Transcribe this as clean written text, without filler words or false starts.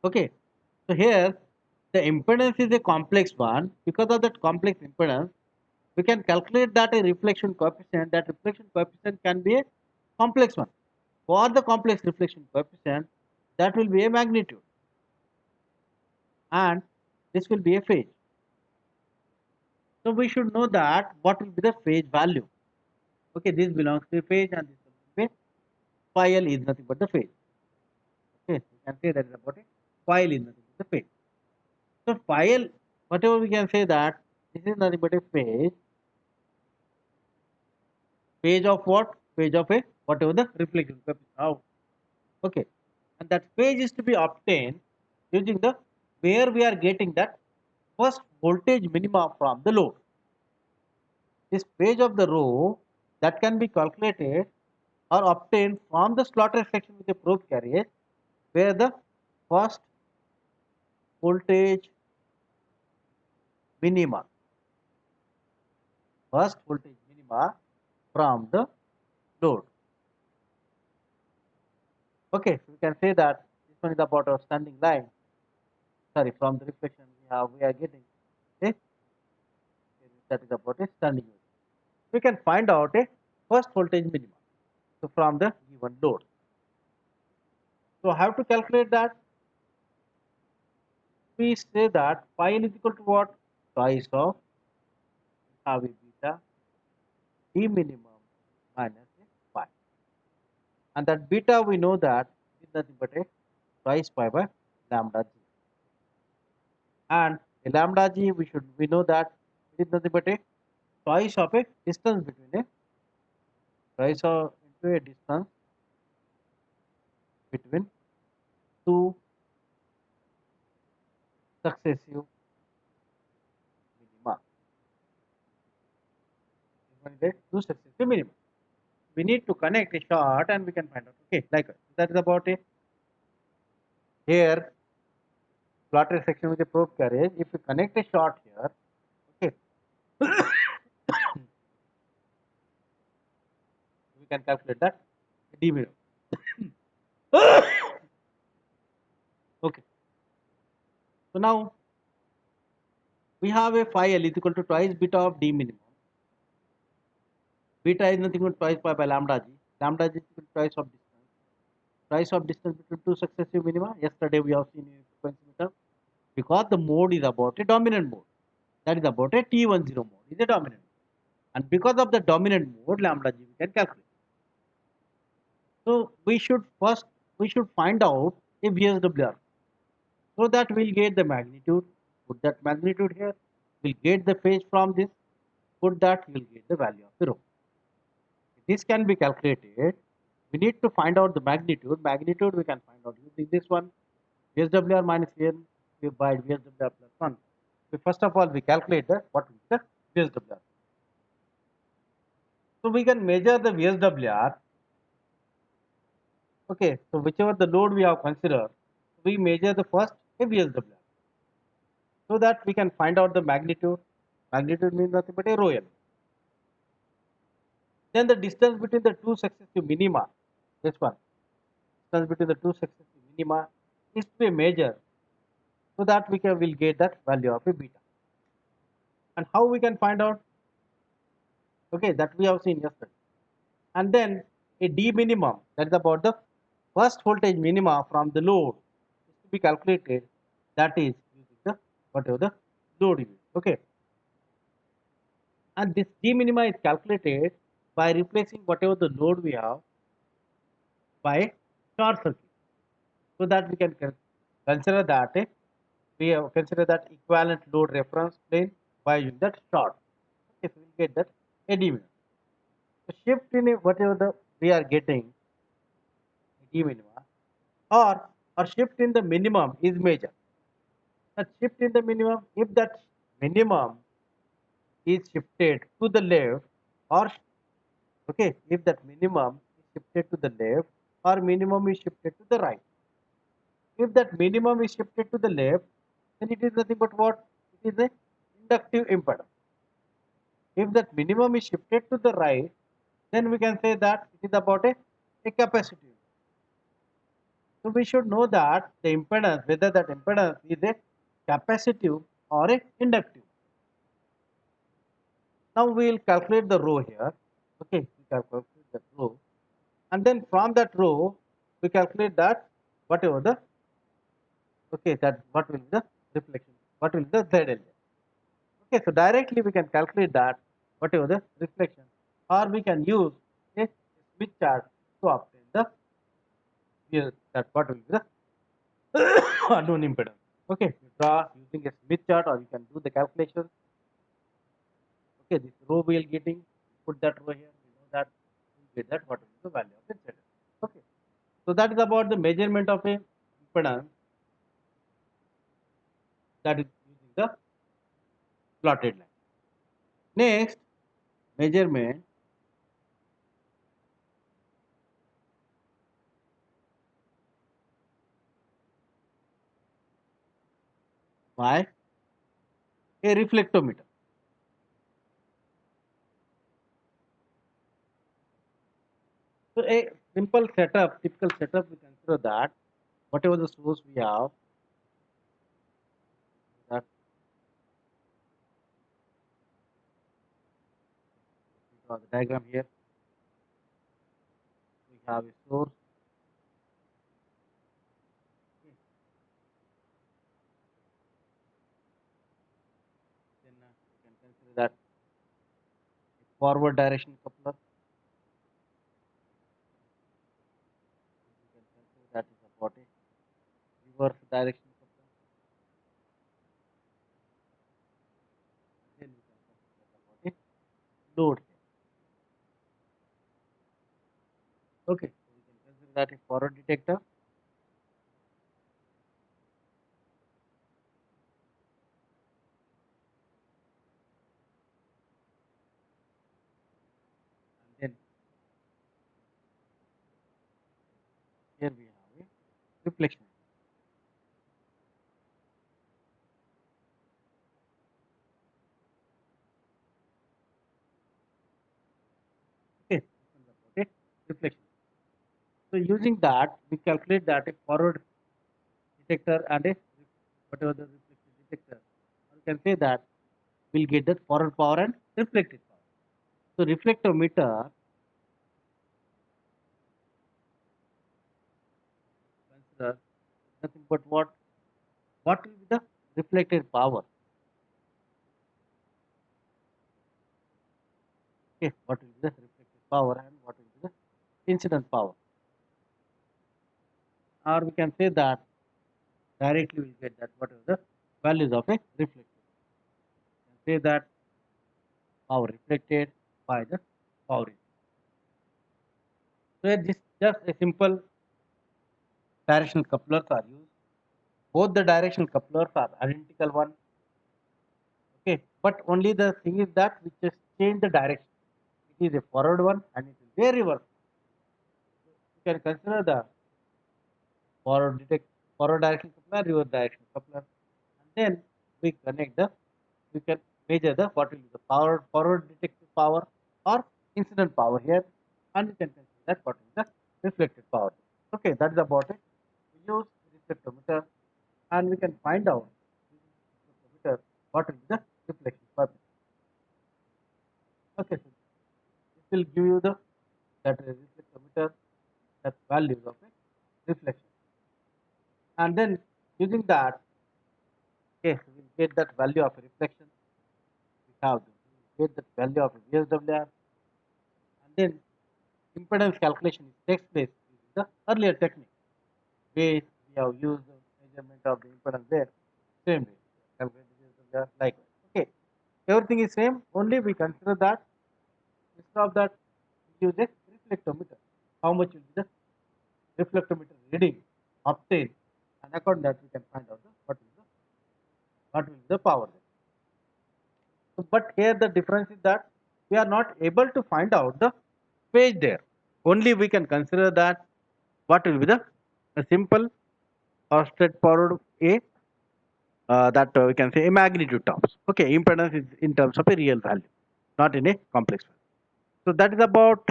Okay, so here the impedance is a complex one. Because of that complex impedance, we can calculate that a reflection coefficient. That reflection coefficient can be a complex one. For the complex reflection coefficient, that will be a magnitude, and this will be a phase. So we should know that what will be the phase value. Okay, this belongs to a phase and this belongs to a phi L is nothing but the phase. Okay, we can say that is about it. Phi L is nothing but the phase. So phi L, whatever we can say that this is nothing but a phase. Phase of what? Phase of a whatever the reflection coefficient. How? Okay, and that phase is to be obtained using the where we are getting that first voltage minima from the load. This phase of the row that can be calculated or obtained from the slotted section with a probe carriage where the first voltage minima, from the load. Okay, so we can say that this one is about our standing line. Sorry, from the reflection we are getting. Okay, that is about a standing line. We can find out a first voltage minima. So from the given load. So how to calculate that? We say that phi n is equal to what? Twice of have a beta d minimum minus a phi. And that beta we know that is nothing but a twice pi by lambda g. And a lambda g we know that it is nothing but a twice of a distance between a twice of into a distance between two successive minima. Two successive minima. We need to connect a short and we can find out. Okay, like that is about a here plotted section with a probe carriage. If we connect a short here, okay, we can calculate that d minimum. Okay, so now we have a phi L is equal to twice beta of d minimum. Beta is nothing but twice pi by lambda g. Lambda g is equal to twice of distance. Twice of distance between two successive minima. Yesterday we have seen in frequency meter. Because the mode is about a dominant mode. That is about a T10 mode is a dominant mode. And because of the dominant mode, lambda g we can calculate. So we should find out a VSWR so that we'll get the magnitude. Put that magnitude here. We'll get the phase from this. Put that we'll get the value of the rho. This can be calculated. We need to find out the magnitude. Magnitude we can find out using this one. VSWR minus Vn by VSWR plus 1. So first of all we calculate the what is the VSWR. So we can measure the VSWR. Okay, so whichever the load we have considered, we measure the first VSWR so that we can find out the magnitude. Magnitude means nothing but a rho L. Then the distance between the two successive minima, this one, distance between the two successive minima is to be measured so that we can will get that value of a beta. And how we can find out? Okay, that we have seen yesterday. And then a D minimum, that is about the first voltage minima from the load is to be calculated. That is using the whatever the load is. Okay, and this D minima is calculated by replacing whatever the load we have by short circuit, so that we can consider that we have consider that equivalent load reference plane by using that short. If we will get that AD minimum, the shift in whatever the we are getting AD minima or shift in the minimum is major. A shift in the minimum, if that minimum is shifted to the left or okay, if that minimum is shifted to the left or minimum is shifted to the right. If that minimum is shifted to the left, then it is nothing but what? It is a inductive impedance. If that minimum is shifted to the right, then we can say that it is about a capacitive. So we should know that the impedance, whether that impedance is a capacitive or a inductive. Now we will calculate the rho here. Okay, we calculate the rho, and then from that rho we calculate that whatever the, okay, that what will be the reflection, what will be the ZL. Okay, so directly we can calculate that whatever the reflection, or we can use a Smith chart to obtain the, here that what will be the unknown impedance. Okay, you draw using a Smith chart, or you can do the calculation. Okay, this row we are getting, put that row here, we know that we get that what is the value of the ZL. Okay, so that is about the measurement of a impedance, that is using the plotted line. Next, measurement by a reflectometer. So a simple setup, typical setup, we consider that whatever the source we have, that we draw the diagram here. We have a source. Okay. Then we can consider that a forward direction coupler. We can consider that is about a reverse direction coupler. Then we can consider that about a load here. Okay, so we can consider that a forward detector. And then here we have a reflection. Okay, this is about a reflection. So using that, we calculate that a forward detector and a whatever the reflected detector, or you can say that we'll get the forward power and reflected power. So reflectometer consider nothing but what will be the reflected power. Okay, what will be the reflected power and what will be the incident power. Or we can say that directly we'll get that what are the values of a reflector. We can say that power reflected by the power incident. So this just a simple directional couplers are used. Both the directional couplers are identical one. Okay, but only the thing is that we just change the direction. It is a forward one and it is a reverse. You can consider the forward direction coupler, reverse direction coupler, and then we connect the, we can measure the what will be the power, forward detected power or incident power here, and we can consider that what is the reflected power. Okay, that is about it. We use reflectometer and we can find out using reflectometer what will be the reflection purpose. Okay, so this will give you the that reflectometer, that values of a reflection, and then using that, okay, we will get that value of a reflection. We have to get that value of a VSWR, and then impedance calculation takes place using the earlier technique. We have used the measurement of the impedance there, same way. Calculate the VSWR likewise. Okay, everything is same. Only we consider that instead of that, we use a reflectometer. How much will be the reflectometer reading obtained, and according to that we can find out the what will be the power. So, but here the difference is that we are not able to find out the phase there. Only we can consider that what will be the a simple or straightforward a, that we can say a magnitude terms. Okay, impedance is in terms of a real value, not in a complex value. So that is about